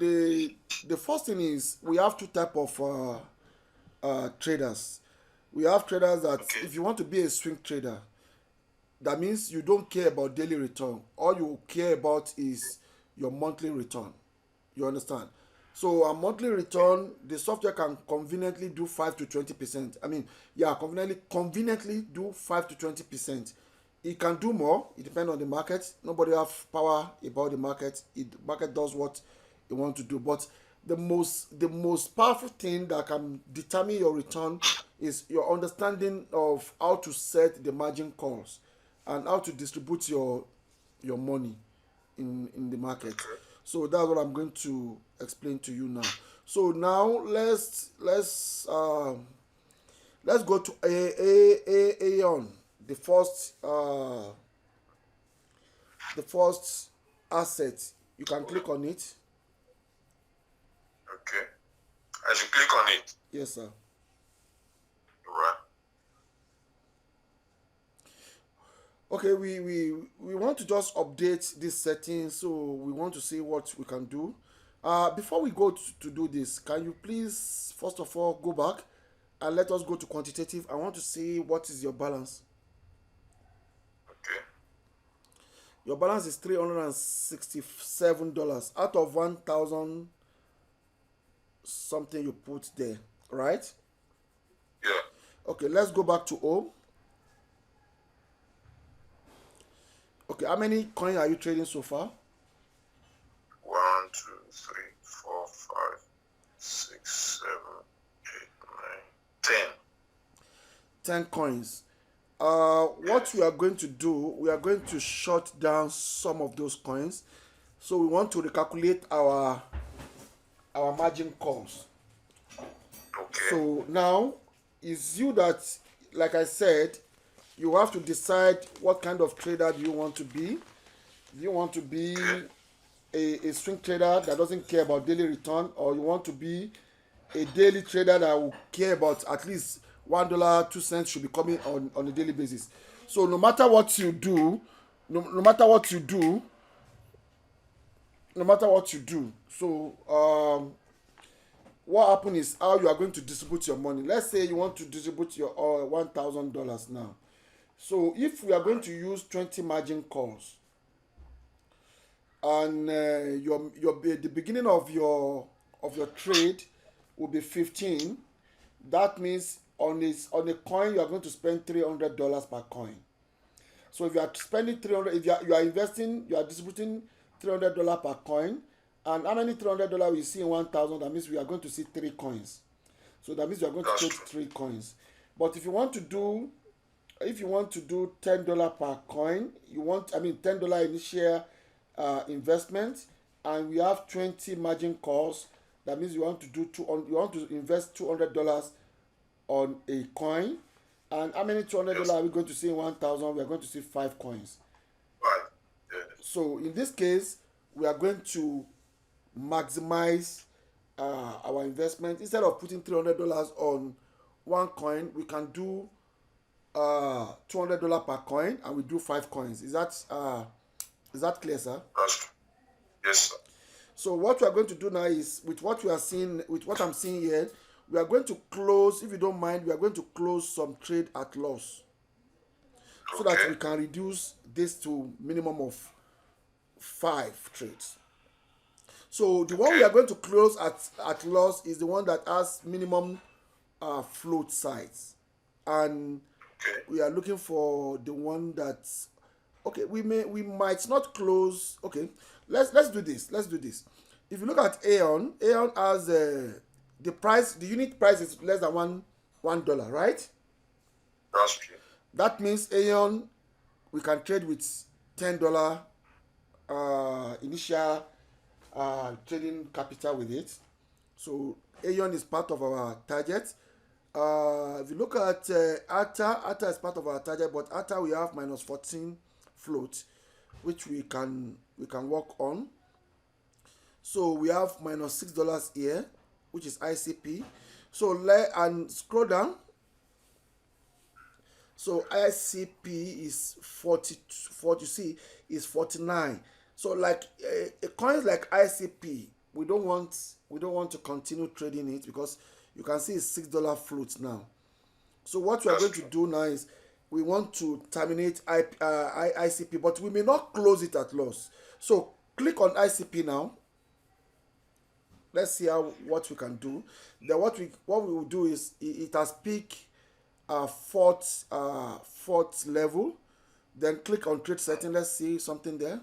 the first thing is we have two type of traders. We have traders that Okay. if you want to be a swing trader, that means you don't care about daily return. All you care about is your monthly return. You understand? So a monthly return, the software can conveniently do 5 to 20%. I mean, yeah, conveniently do 5 to 20%. It can do more. It depends on the market. Nobody have power about the market. The market does what it want to do. But the most powerful thing that can determine your return is your understanding of how to set the margin calls and how to distribute your money in the market. Okay. So that's what I'm going to explain to you now. So now let's go to Aeon, the first asset. You can click on it. Okay. I should click on it. Yes, sir. Right. Okay, we want to just update this setting, so we want to see what we can do. Before we go to do this, can you please first of all go back and let us go to quantitative? I want to see what is your balance. Okay. Your balance is $367 out of 1,000 something you put there, right? Yeah. Okay, let's go back to O. Okay, how many coins are you trading so far? 1, 2, 3, 4, 5, 6, 7, 8, 9, 10. 10 coins. What we are going to do, we are going to shut down some of those coins. So we want to recalculate our margin calls. Okay. So now it's you that, like I said, you have to decide what kind of trader do you want to be. Do you want to be a swing trader that doesn't care about daily return, or you want to be a daily trader that will care about at least $1, 2 cents should be coming on a daily basis. So no matter what you do, no matter what you do, no matter what you do, so what happens is how you are going to distribute your money. Let's say you want to distribute your $1,000 now. So if we are going to use 20 margin calls, and the beginning of your trade will be 15, that means on a coin you are going to spend $300 per coin. So if you are spending 300, if you are investing, you are distributing $300 per coin, and how many $300 we see in 1,000? That means we are going to see 3 coins. So that means we are going to trade 3 coins. But if you want to do $10 per coin, $10 initial investment, and we have 20 margin calls. That means you want to invest $200 on a coin. And how many $200 are we going to see in 1,000? We are going to see 5 coins. Right. Yeah. So in this case, we are going to maximize our investment. Instead of putting $300 on one coin, we can do $200 per coin, and we do 5 coins. Is that clear, sir? Yes, sir. So what we are going to do now is, with what I'm seeing here, we are going to close, if you don't mind, we are going to close some trade at loss, so that we can reduce this to minimum of 5 trades. So the one we are going to close at loss is the one that has minimum float size, and we are looking for the one that's okay. We might not close. Okay, let's do this. If you look at Aeon has the unit price is less than $1, right? That's true. That means Aeon, we can trade with $10 initial trading capital with it. So Aeon is part of our target. If you look at ATA is part of our target, but ATA we have minus 14 float, which we can work on. So we have minus $6 here, which is ICP. So and scroll down. So ICP is 40, you see, is 49. So like a coins like ICP, we don't want to continue trading it because you can see it's $6 float now. So what we are going to do now is we want to terminate ICP, but we may not close it at loss. So click on ICP now. Let's see what we can do. Then what we will do is it has peaked fourth level. Then click on trade setting. Let's see something there.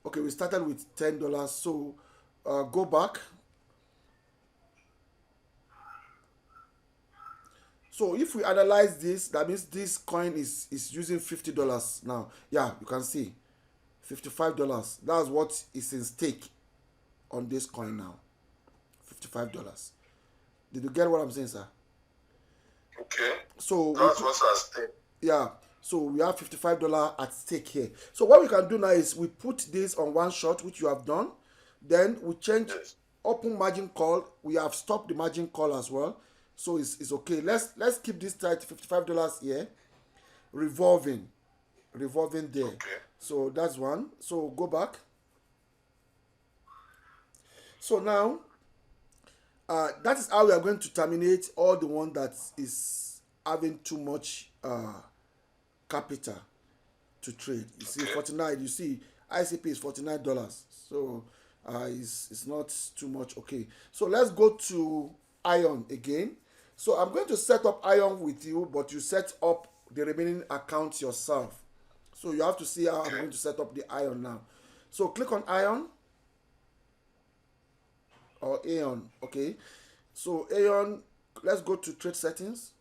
Okay, we started with $10. So go back. So if we analyze this, that means this coin is using $50 now. Yeah, you can see $55. That's what is in stake on this coin now. $55. Did you get what I'm saying, sir? Okay. So that's what's at stake. Yeah. So we have $55 at stake here. So what we can do now is we put this on one shot, which you have done. Then we change open margin call. We have stopped the margin call as well. So it's okay. Let's keep this tight, $55 here. Revolving there. Okay. So that's one. So go back. So now that is how we are going to terminate all the one that is having too much capital to trade. You see, 49. You see, ICP is $49. So it's not too much. Okay. So let's go to Ion again. So I'm going to set up Ion with you, but you set up the remaining accounts yourself. So you have to see how I'm going to set up the Ion now. So click on Ion or Aeon. Okay. So Aeon, let's go to trade settings.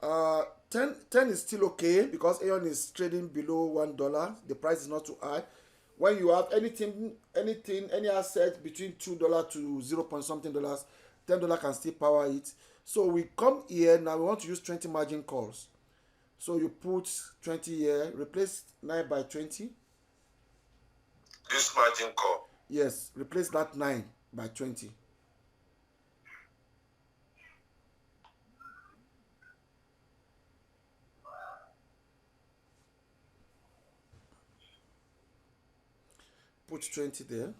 10 is still okay because Aeon is trading below $1. The price is not too high. When you have any asset between $2 to 0 point something dollars, $10 can still power it. So we come here now. We want to use 20 margin calls. So you put 20 here, replace 9 by 20. This margin call. Yes, replace that 9 by 20. Put 20 there.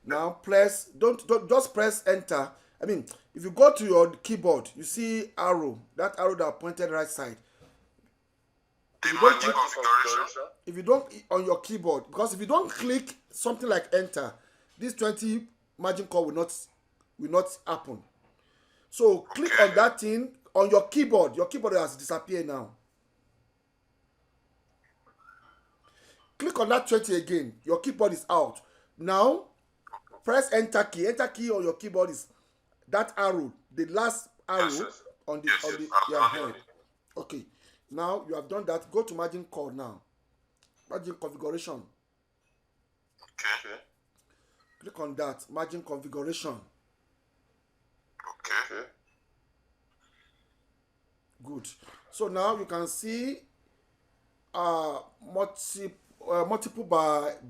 Now press, don't just press enter. I mean, if you go to your keyboard, you see arrow, that arrow that pointed right side. The margin configuration. If you don't on your keyboard, because if you don't click something like enter, this 20 margin call will not happen. So click on that thing on your keyboard. Your keyboard has disappeared now. Click on that 20 again. Your keyboard is out. Now, press enter key. Enter key on your keyboard is that arrow, the last arrow on the head. Okay. Now you have done that. Go to margin call now. Margin configuration. Okay. Click on that. Margin configuration. Okay. Good. So now you can see multiple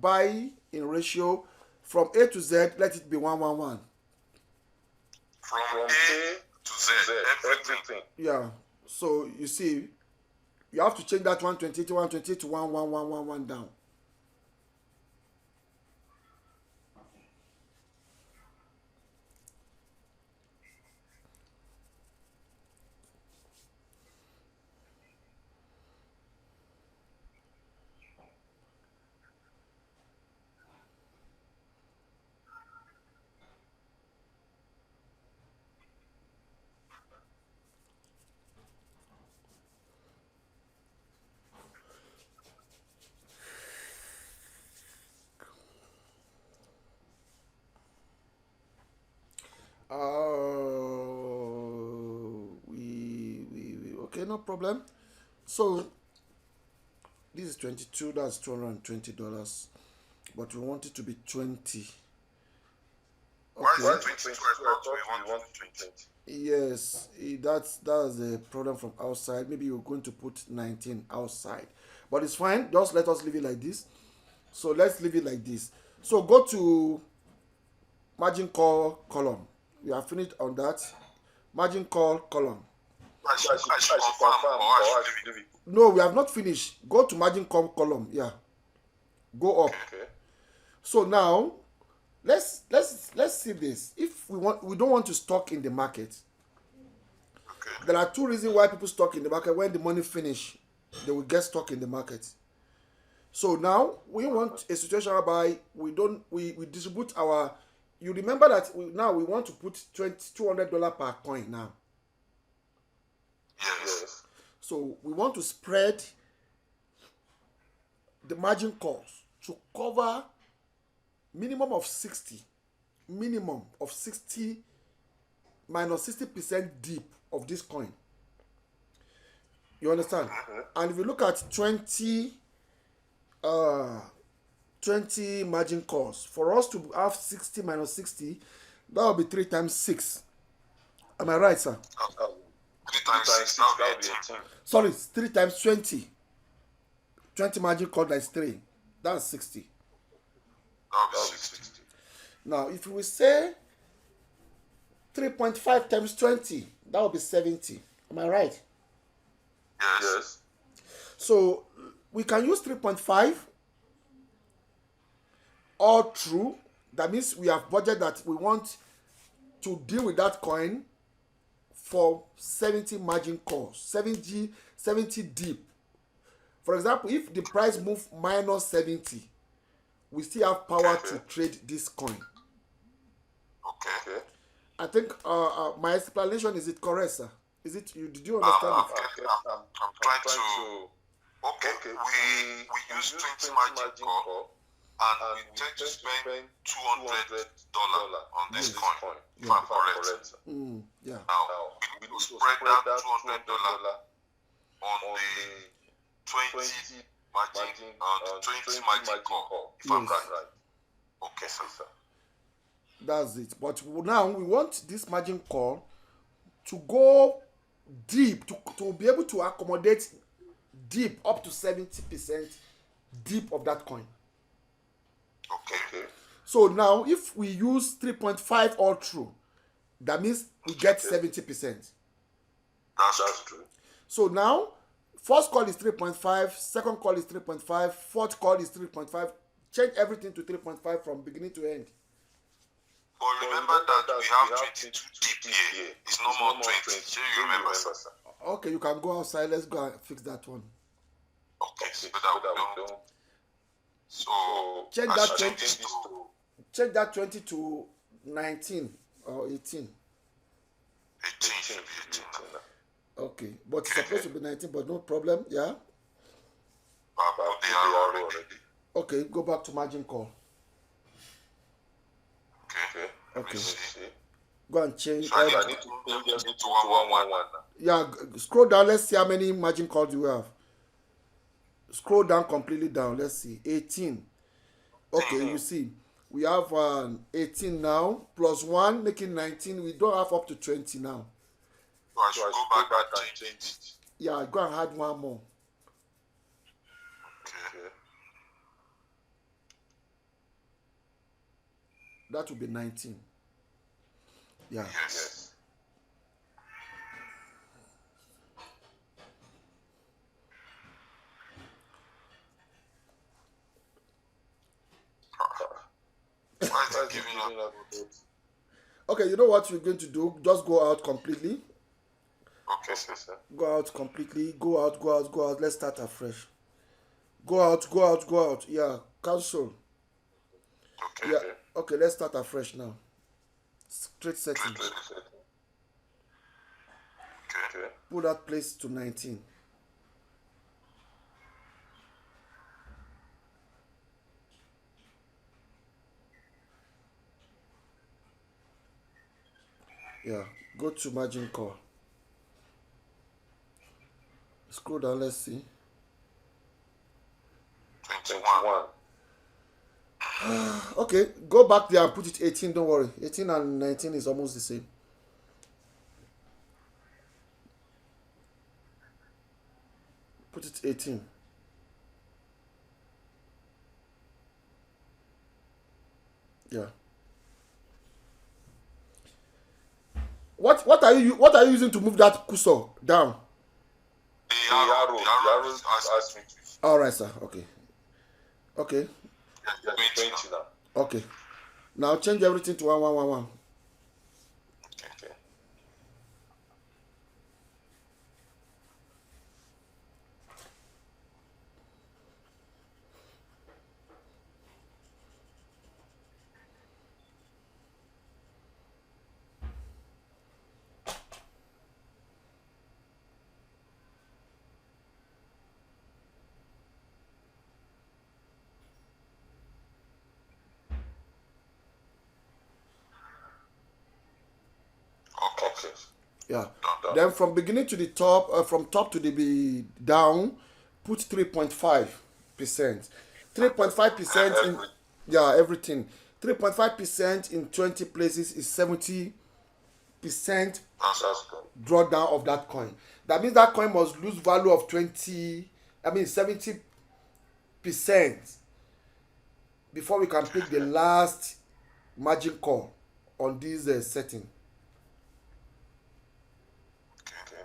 buy in ratio from A to Z. Let it be 111. From A to Z, everything. Yeah. So you see, you have to change that 120 to 120 to 11111 down. Okay, no problem. So this is 22. That's $220, but we want it to be 20. Okay. Why 22? I thought we want 20. Yes, that's the problem from outside. Maybe you're going to put 19 outside, but it's fine. Just let us leave it like this. So let's leave it like this. So go to margin call column. We are finished on that. Margin call column. I should confirm or I should leave it. No, we have not finished. Go to margin column. Yeah, go up. Okay. So now let's see this. If we don't want to stock in the market. Okay. There are two reasons why people stock in the market. When the money finish, they will get stuck in the market. So now we want a situation whereby we distribute our. You remember that now we want to put $200 per coin now. Yes. So we want to spread the margin calls to cover minimum of 60 minus 60% dip of this coin. You understand? And if you look at 20 margin calls, for us to have 60 minus 60, that will be 3 times 6. Am I right, sir? 3 times 6, that will be 18. Sorry, 3 times 20. 20 margin call, that's 3. That's 60. That will be 60. Now, if we say 3.5 times 20, that will be 70. Am I right? Yes. So we can use 3.5 all through. That means we have budget that we want to deal with that coin for 70 margin calls, 70 dip. For example, if the price move minus 70, we still have power to trade this coin. Okay. I think my explanation, is it correct, sir? Is it you? Did you understand it? Okay. I'm trying to. Okay. We use 20 margin call, and we tend to spend $200 on this coin. If I'm correct. Yeah. Now we will spread that $200 on the 20 margin call. If I'm right. Okay, sir. That's it. But now we want this margin call to go deep, to be able to accommodate deep up to 70% deep of that coin. Okay. So now if we use 3.5 all through, that means we get 70%. That's true. So now first call is 3.5, second call is 3.5, fourth call is 3.5. Change everything to 3.5 from beginning to end. But remember that we have 22 deep here. It's no more 20. So you remember, sir? Okay, you can go outside. Let's go and fix that one. Okay, so that we don't. So change I that should 20 change this to change that 20 to 19 or 18. 18. Should be 18 now. Okay, but it's supposed to be 19, but no problem. Yeah. But they are already. Okay, go back to margin call. Okay. Okay. See. Go and change. So I need to change it to 111 now. Yeah, scroll down. Let's see how many margin calls you have. Scroll down completely down. Let's see. 18. Okay, you see. We have 18 now. Plus 1, making 19. We don't have up to 20 now. So I should go back and change it. Yeah, go and add one more. Okay. That will be 19. Yeah. Yes. Why is it giving up? Okay, you know what we're going to do? Just go out completely. Okay, sir. Go out completely. Go out. Let's start afresh. Go out. Yeah, cancel. Okay. Yeah. Okay, let's start afresh now. Straight setting. Okay. Put that place to 19. Yeah, go to margin call. Scroll down, let's see. 21. Okay, go back there and put it 18, don't worry. 18 and 19 is almost the same. Put it 18. Yeah. What are you using to move that cursor down? The arrow is asking me to. All right, sir. Okay. Yeah, 20 now. Okay. Now change everything to 1111. Okay. Okay. Yeah. Done. Then from beginning to the top, from top to the down, put 3.5%. 3.5% in everything. 3.5% in 20 places is 70% That's good. drawdown of that coin. That means that coin must lose value of 70% before we can pick the last margin call on this setting. Okay.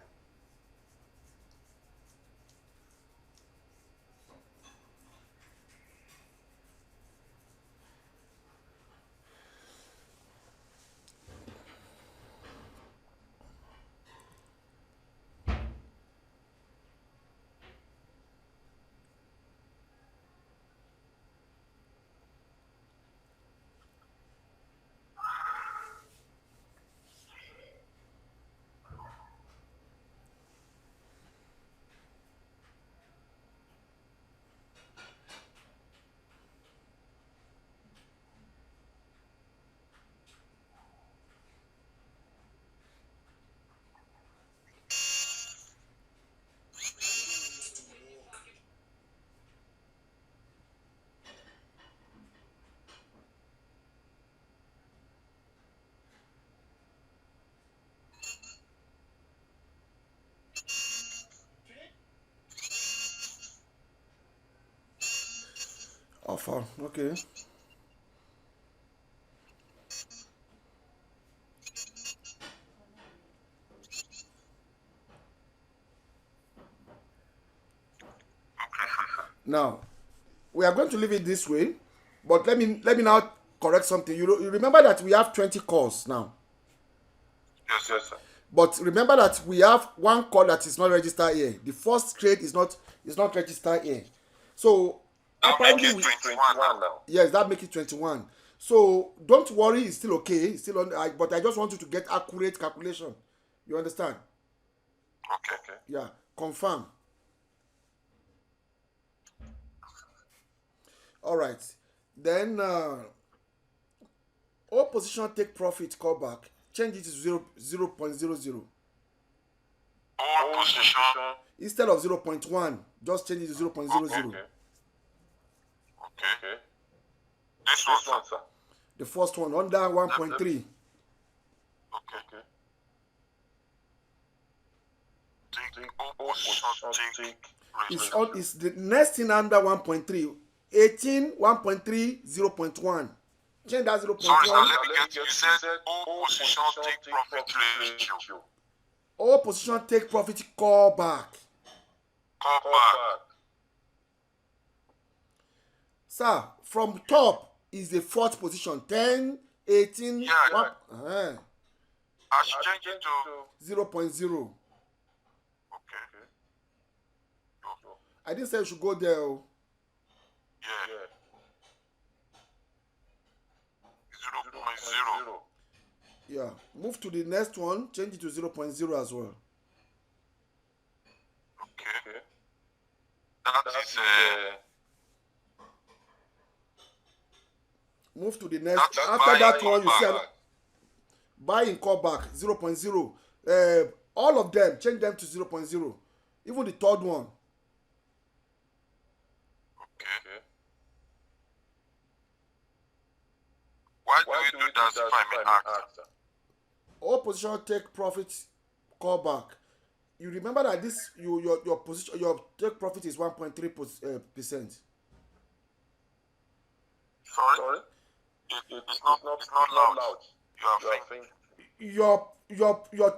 Offer. Okay. Now, we are going to leave it this way, but let me now correct something. You remember that we have 20 calls now. Yes, sir. But remember that we have one call that is not registered here. The first trade is not registered here. So apparently we 21 now. yes, that make it 21. So don't worry, it's still okay. It's still on. But I just want you to get accurate calculation. You understand? Okay. Yeah. Confirm. All right. Then all position take profit call back. Change it to 0.00 All position. instead of 0.1. Just change it to 0.00. Okay. This one, sir. The first one under 1.3. Okay. Take all position. It's the next thing under 1.3. 18, 1.3, 0.1. Change that 0.1. Sorry, sir, let me get you. You said all position take profit ratio. All position take profit call back. Call back. Sir, from top is the fourth position. 10, 18, Yeah. 1, I should change it to 0.0. Okay. I didn't say you should go there. Yeah. 0.0. Yeah. Move to the next one. Change it to 0.0 as well. Okay. That is Move to the next. After that one, you see buy in callback 0.0. All of them, change them to 0.0. Even the third one. Okay. Why do we do that if I may ask? All position take profit callback. You remember that this your position your take profit is 1.3%. Sorry? It's not loud. You are thinking. Your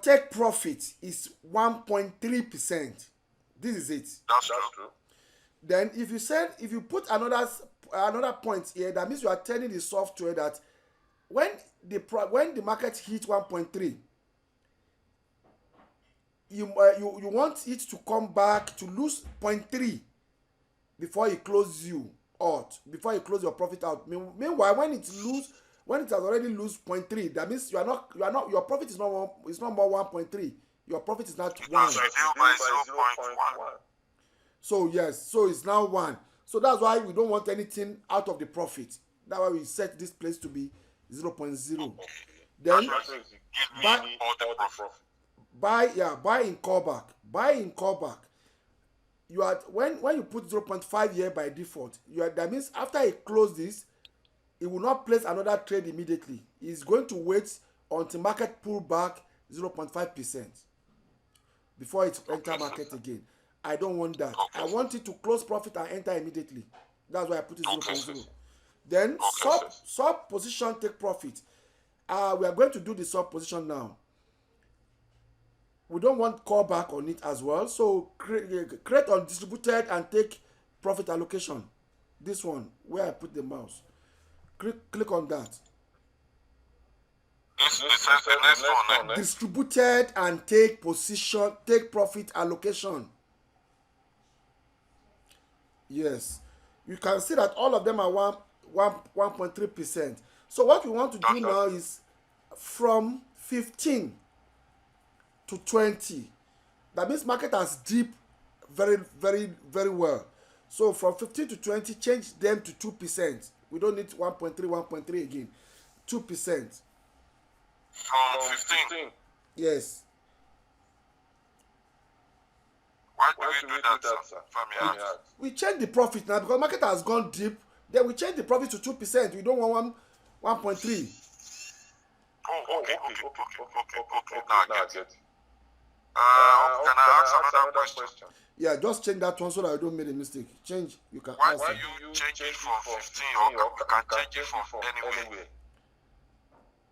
take profit is 1.3%. This is it. That's true. Then if you put another point here, that means you are telling the software that when the market hit 1.3, you want it to come back to lose 0.3 before it closes you out, before you close your profit out. Meanwhile, when it has already lose 0.3, that means your profit is not more 1.3. Your profit is not 1. It's revealed by 0.1. So yes, so it's now 1. So that's why we don't want anything out of the profit. That's why we set this place to be 0.0. Then buy in callback. Buy in callback. You are when you put 0.5 here by default, that means after it closes, it will not place another trade immediately. It's going to wait until market pull back 0.5% before it enter market again. I don't want that. I want it to close profit and enter immediately. That's why I put it 0.0. Then sub position take profit. We are going to do the sub position now. We don't want callback on it as well. So create undistributed and take profit allocation. This one where I put the mouse. Click on that. This is the next one. Distributed and take profit allocation. Yes, you can see that all of them are 1.3%. So what we want to do now is from 15 to 20. That means market has dipped very, very, very well. So from 15 to 20, change them to 2%. We don't need 1.3 again. 2%. From 15. Yes. Why do we do that, sir? We change the profit now because market has gone deep. Then we change the profit to 2%. We don't want 1.3. Okay. Now I get it. Can I ask another question? Yeah, just change that one so that I don't make a mistake. Change. You can. Why do you change it from 15 or you can change it from anywhere?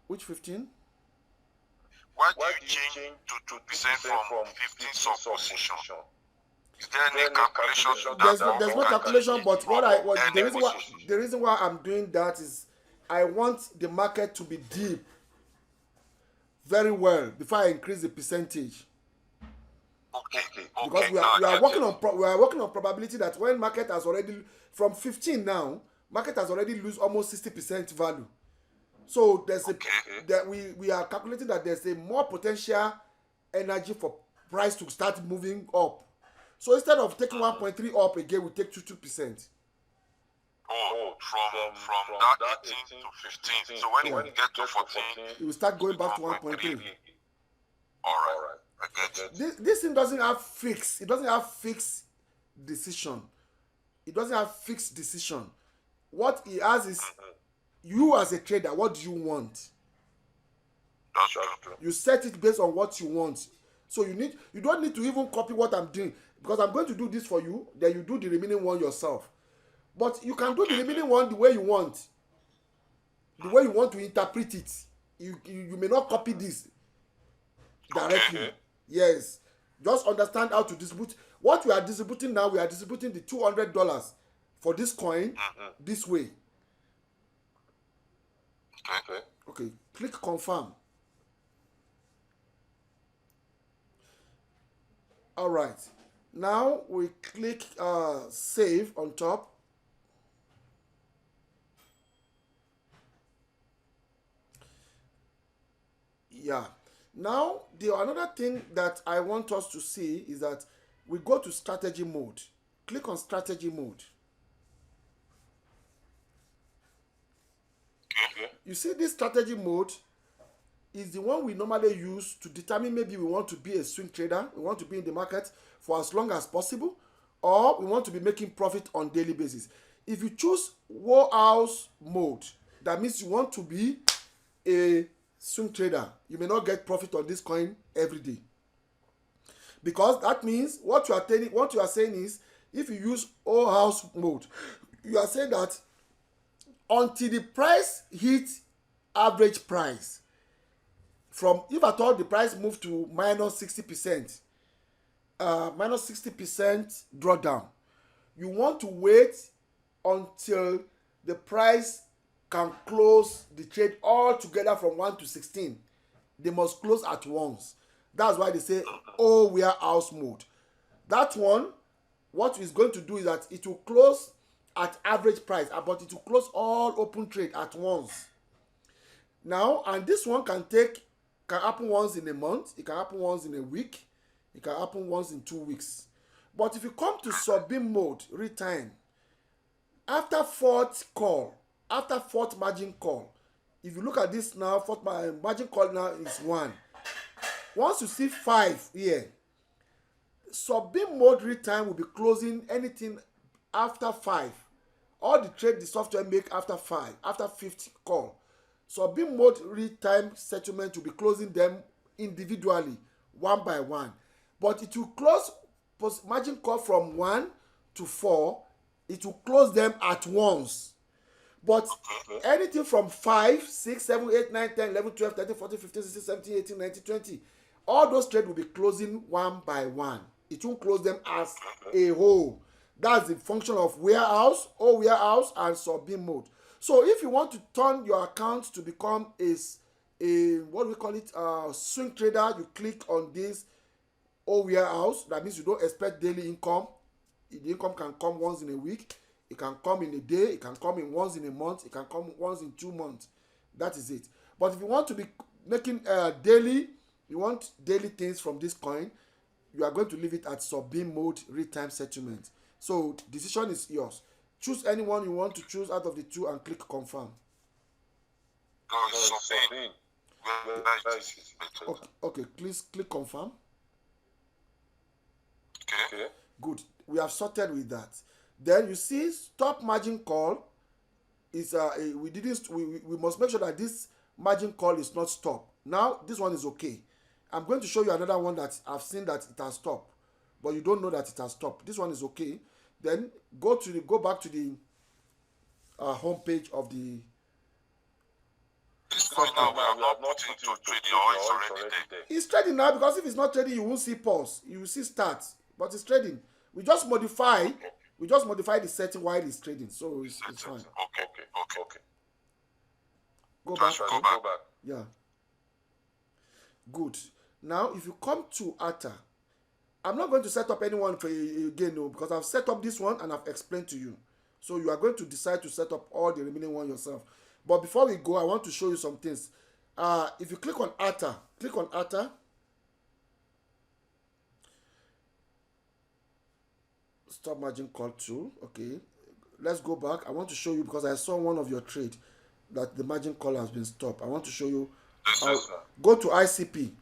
Which 15? Why do you change to 2% from 15 sub position? Is there any calculation? There's no calculation, but the reason why I'm doing that is I want the market to be deep very well before I increase the percentage. Because we are working on probability that when market has already from 15 now, market has already lose almost 60% value. So we are calculating that there's a more potential energy for price to start moving up. So instead of taking 1.3 up again, we take 2%. From that 18 to 15. So when we get to 14, it will start going back to 1.3. All right. I get it. This thing doesn't have fixed. It doesn't have fixed decision. What it has is you as a trader. What do you want? That's true. You set it based on what you want. So you don't need to even copy what I'm doing because I'm going to do this for you. Then you do the remaining one yourself. But you can do the remaining one the way you want. The way you want to interpret it. You may not copy this directly. Okay. Yes. Just understand how to distribute. What we are distributing now, we are distributing the $200 for this coin this way. Okay. Click confirm. All right. Now we click save on top. Yeah. Now another thing that I want us to see is that we go to strategy mode. Click on strategy mode. You see this strategy mode is the one we normally use to determine maybe we want to be a swing trader, we want to be in the market for as long as possible, or we want to be making profit on daily basis. If you choose warehouse mode, that means you want to be a swing trader. You may not get profit on this coin every day. Because that means what you are saying is if you use warehouse mode, you are saying that until the price hits average price, from if at all the price move to minus 60%, minus 60% drawdown. You want to wait until the price can close the trade all together from 1 to 16. They must close at once. That's why they say warehouse mode. That one, what it's going to do is that it will close at average price, but it will close all open trade at once. Now, and this one can happen once in a month, it can happen once in a week, it can happen once in 2 weeks. But if you come to sub-beam mode, real time, after fourth margin call, if you look at this now, fourth margin call now is 1. Once you see 5 here, sub-beam mode real time will be closing anything after 5. All the trade the software make after 5, after 5th call. Sub-beam mode real time settlement will be closing them individually, one by one. But it will close margin call from 1 to 4. It will close them at once. But anything from 5, 6, 7, 8, 9, 10, 11, 12, 13, 14, 15, 16, 17, 18, 19, 20. All those trades will be closing one by one. It won't close them as a whole. That's the function of warehouse, and sub-beam mode. So if you want to turn your account to become a what do we call it, swing trader, you click on this warehouse. That means you don't expect daily income. The income can come once in a week, it can come in a day, it can come in once in a month, it can come once in 2 months. That is it. But if you want to be making daily, you want daily things from this coin, you are going to leave it at sub-beam mode real-time settlement. So decision is yours. Choose anyone you want to choose out of the two and click confirm. Okay, please click confirm. Okay. Good. We have sorted with that. Then you see stop margin call is we must make sure that this margin call is not stopped. Now this one is okay. I'm going to show you another one that I've seen that it has stopped, but you don't know that it has stopped. This one is okay. Then go back to the home page of the now we have not put into trading, or it's already there. It's trading now, because if it's not trading, you won't see pause. You will see start, but it's trading. We just modify the setting while it's trading, so it's fine. Okay. Go back. Go back. Yeah. Good. Now, if you come to ATA, I'm not going to set up anyone for you again, no, because I've set up this one and I've explained to you. So you are going to decide to set up all the remaining one yourself. But before we go, I want to show you some things. If you click on ATA, stop margin call 2. Okay, let's go back. I want to show you, because I saw one of your trade that the margin call has been stopped. I want to show you. Go to ICP.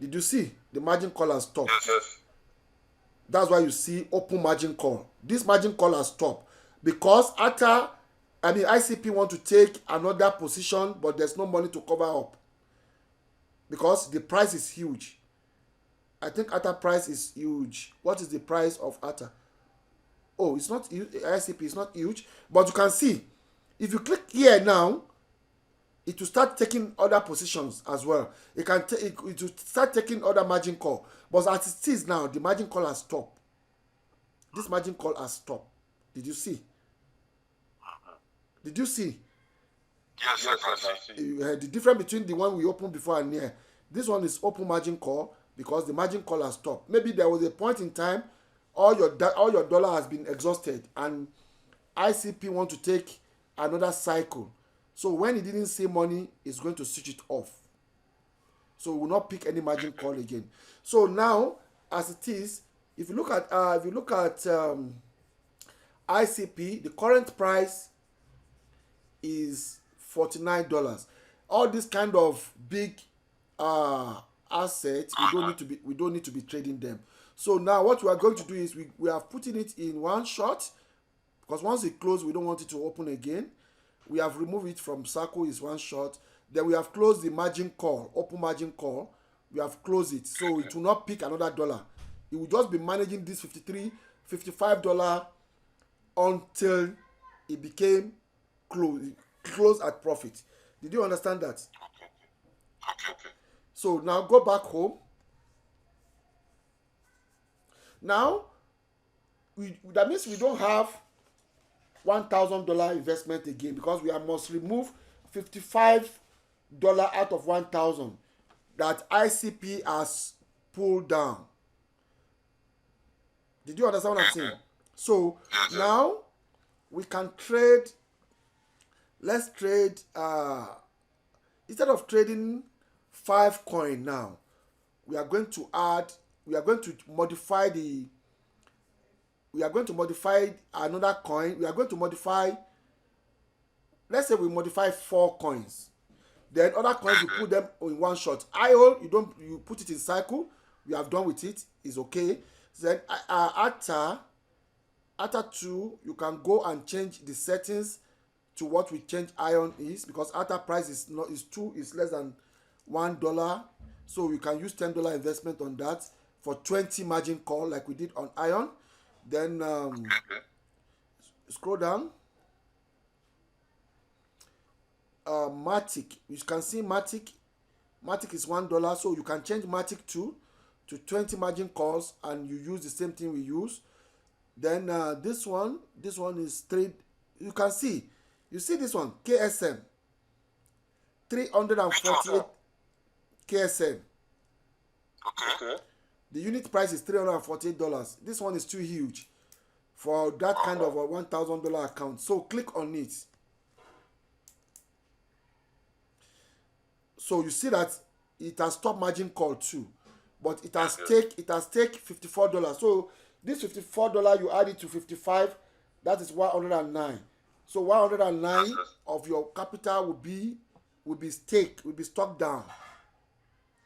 Did you see the margin call has stopped? Yes. That's why you see open margin call. This margin call has stopped because ICP want to take another position, but there's no money to cover up because the price is huge. I think ATA price is huge. What is the price of ATA? Oh, it's not huge. ICP is not huge, but you can see if you click here now, it will start taking other positions as well. It will start taking other margin call. But as it is now, the margin call has stopped. This margin call has stopped. Did you see? Did you see? Yes, I can see. The difference between the one we opened before and here. This one is open margin call because the margin call has stopped. Maybe there was a point in time all your dollar has been exhausted and ICP want to take another cycle. So when he didn't see money, he's going to switch it off. So we will not pick any margin call again. So now, as it is, if you look at ICP, the current price is $49. All this kind of big assets, we don't need to be trading them. So now what we are going to do is we are putting it in one shot, because once it closes, we don't want it to open again. We have removed it from circle, is one shot. Then we have closed the margin call, open margin call. We have closed it, so it will not pick another dollar. It will just be managing this $53, $55 until it became closed at profit. Did you understand that? Okay. So now go back home. Now that means we don't have $1,000 investment again, because we must remove $55 out of 1,000 that ICP has pulled down. Did you understand what I'm saying? So now we can trade. Let's trade instead of trading 5 coin now, we are going to modify another coin. We are going to modify, let's say we modify 4 coins. Then other coins, you put them in one shot. IO, you put it in cycle. We have done with it. It's okay. Then after 2, you can go and change the settings to what we change ion is, because after price is less than $1. So we can use $10 investment on that for 20 margin call like we did on ion. Then scroll down. Matic, you can see Matic is $1, so you can change Matic to 20 margin calls, and you use the same thing we use. Then this one is trade. You can see, this one, KSM 348 KSM. Okay. The unit price is $348. This one is too huge for that kind of a $1,000 account. So click on it. So you see that it has stop margin call too, but it has take $54. So this $54, you add it to 55, that is 109. So 109 of your capital will be stock down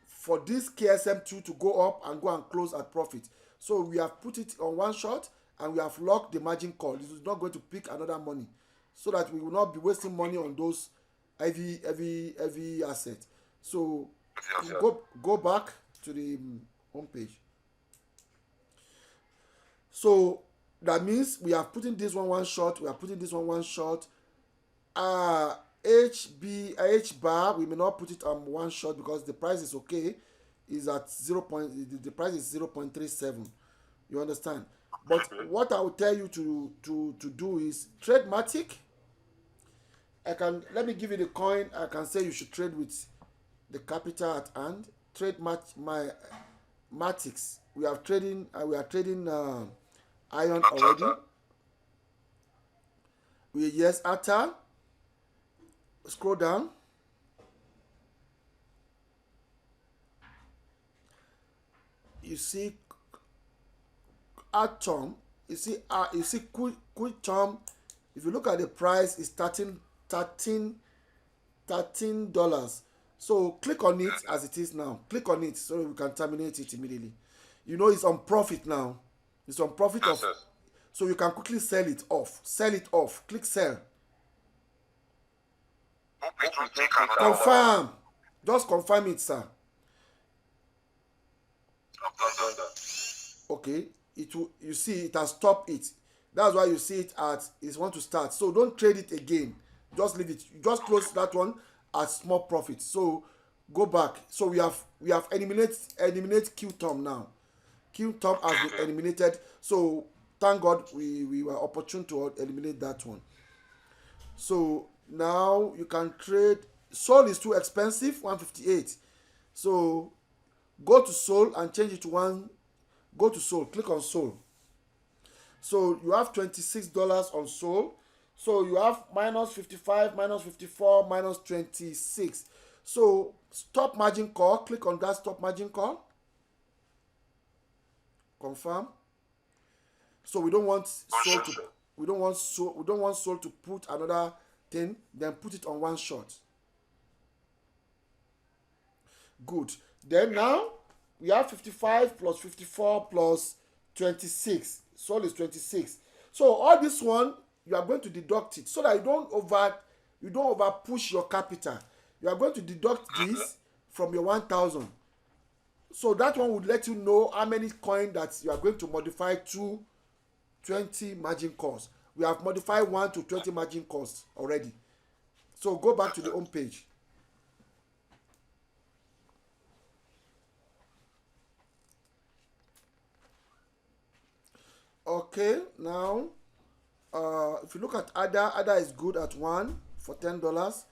for this KSM2 to go up and go and close at profit. So we have put it on one shot, and we have locked the margin call. This is not going to pick another money, so that we will not be wasting money on those heavy assets. So go back to the home page. So that means we are putting this one shot. We are putting this one shot. H bar, we may not put it on one shot because the price is okay. Is at the price is 0.37. You understand? But what I will tell you to do is trade Matic. Let me give you the coin. I can say you should trade with the capital at hand. Trade Matics. We are trading iron already. Atta. Scroll down. You see Atom. You see quick term. If you look at the price, it's $13. So click on it as it is now. Click on it so we can terminate it immediately. It's on profit now. It's on profit of. So you can quickly sell it off. Click sell. Confirm. Just confirm it, sir. Okay. You see it has stopped it. That's why you see it it want to start. So don't trade it again. Just leave it. Just close that one at small profit. So go back. So we have eliminate Q term now. Q term has been eliminated. So thank God we were opportune to eliminate that one. So now you can trade. Sol is too expensive, 158. So go to Sol and change it to one. Go to Sol. Click on Sol. So you have $26 on Sol. So you have minus 55, minus 54, minus 26. So stop margin call. Click on that stop margin call. Confirm. So we don't want Sol to put another thing, then put it on one shot. Good. Then now we have 55 plus 54 plus 26. Sol is 26. So all this one you are going to deduct it so that you don't over push your capital. You are going to deduct this from your 1,000. So that one would let you know how many coin that you are going to modify to 20 margin calls. We have modified 1 to 20 margin calls already. So go back to the home page. Okay, now if you look at ADA is good at 1 for $10,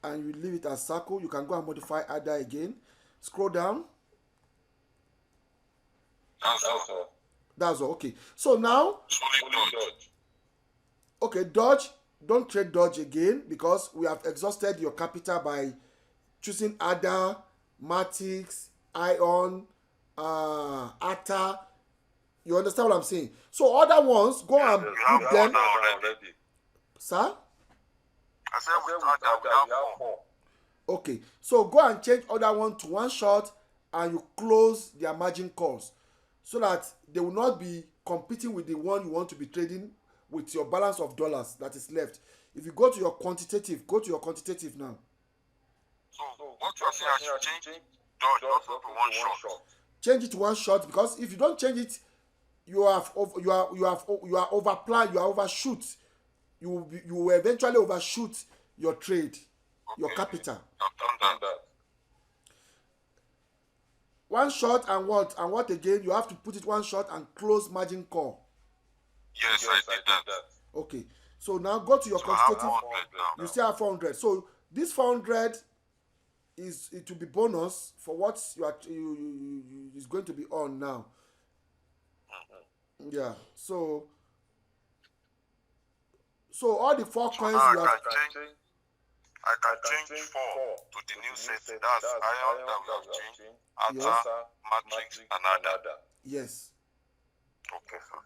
and you leave it as circle. You can go and modify ADA again. Scroll down. That's all. Okay. So now, okay, Dodge. Don't trade Dodge again because we have exhausted your capital by choosing ADA, Matix, Ion, ATA. You understand what I'm saying? So other ones, go and put them. Sir? I said with ADA we have 4. Okay, so go and change other one to one shot and you close their margin calls so that they will not be competing with the one you want to be trading with your balance of dollars that is left. If you go to your quantitative, go to your quantitative now. So what you are saying, I should change Dodge also to one shot. Change it to one shot because if you don't change it, you are overplanned, you are overshoot. You will eventually overshoot your trade, your capital. I've done that. One shot and what again? You have to put it one shot and close margin call. Yes, I did that. Okay, so now go to your quantitative. You still have 400. So this 400 it will be bonus for what you is going to be on now. Yeah. So all the 4 coins you have. I can change 4 to the new set. That's Ion that we have changed. ATA, Matrix, and ADA. Yes. Okay, so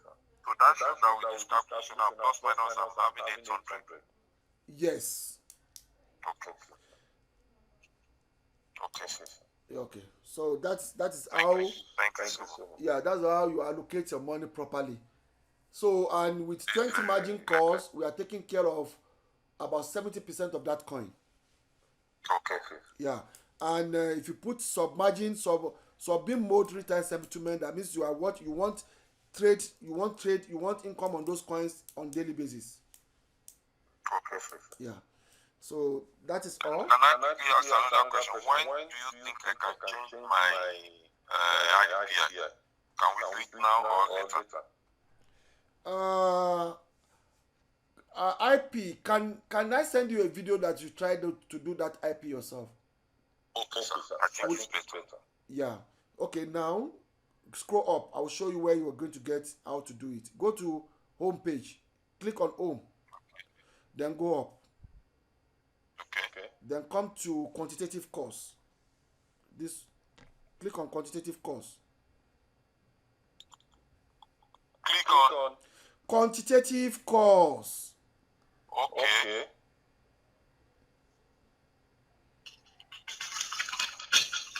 that shows that with this calculation, I'm plus minus, I'm having 800. Yes. Okay. So that is how. Thank you so much. Yeah, that's how you allocate your money properly. So and with 20 margin calls, we are taking care of about 70% of that coin. Okay. Yeah, and if you put sub-margin, sub-beam mode return settlement, that means you are what you want trade, you want income on those coins on daily basis. Okay. Yeah, so that is all. Can I ask another question? When do you think I can change my IPI? Can we do it now or later? IP, can I send you a video that you tried to do that IP yourself? Okay, sir. I think it's better. Yeah. Okay, now scroll up. I will show you where you are going to get how to do it. Go to home page. Click on home. Then go up. Okay. Then come to quantitative course. Click on quantitative course. Click on quantitative course. Okay.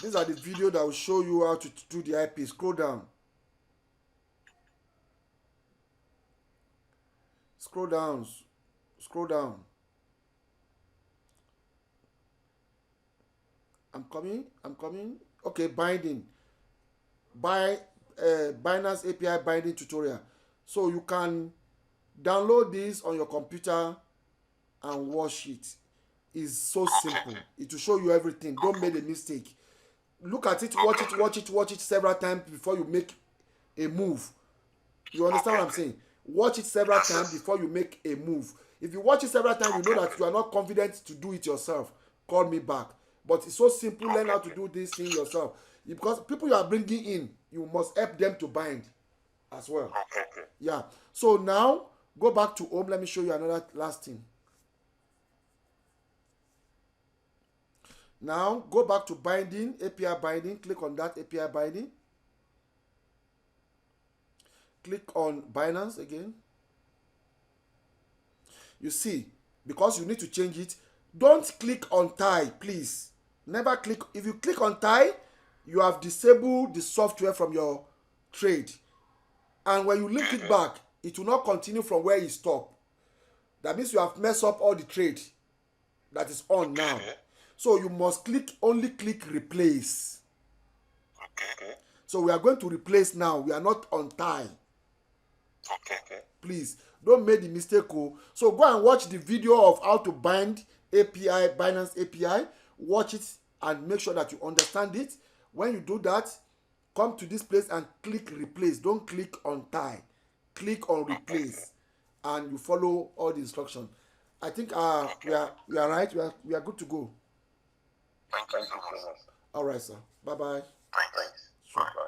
These are the video that will show you how to do the IP. Scroll down. Scroll down. I'm coming. Okay, binding. Binance API binding tutorial. So you can download this on your computer and watch it. It's so simple. It will show you everything. Don't make a mistake. Look at it, watch it several times before you make a move. You understand what I'm saying? Watch it several times before you make a move. If you watch it several times, you know that you are not confident to do it yourself. Call me back. But it's so simple. Learn how to do this thing yourself. Because people you are bringing in, you must help them to bind as well. Okay. Yeah. So now go back to home. Let me show you another last thing. Now go back to binding, API binding. Click on that API binding. Click on Binance again. You see, because you need to change it, don't click on tie, please. Never click. If you click on tie, you have disabled the software from your trade. And when you link it back, it will not continue from where you stop. That means you have messed up all the trade that is on now. So you must only click replace. Okay. So we are going to replace now. We are not on tie. Okay. Please don't make the mistake. So go and watch the video of how to bind API, Binance API. Watch it and make sure that you understand it. When you do that, come to this place and click replace. Don't click on tie. click on replace and you follow all the instruction. I think we are right. We are good to go. Thank you so much. All right, sir. Bye bye. Thanks. Sure. Bye.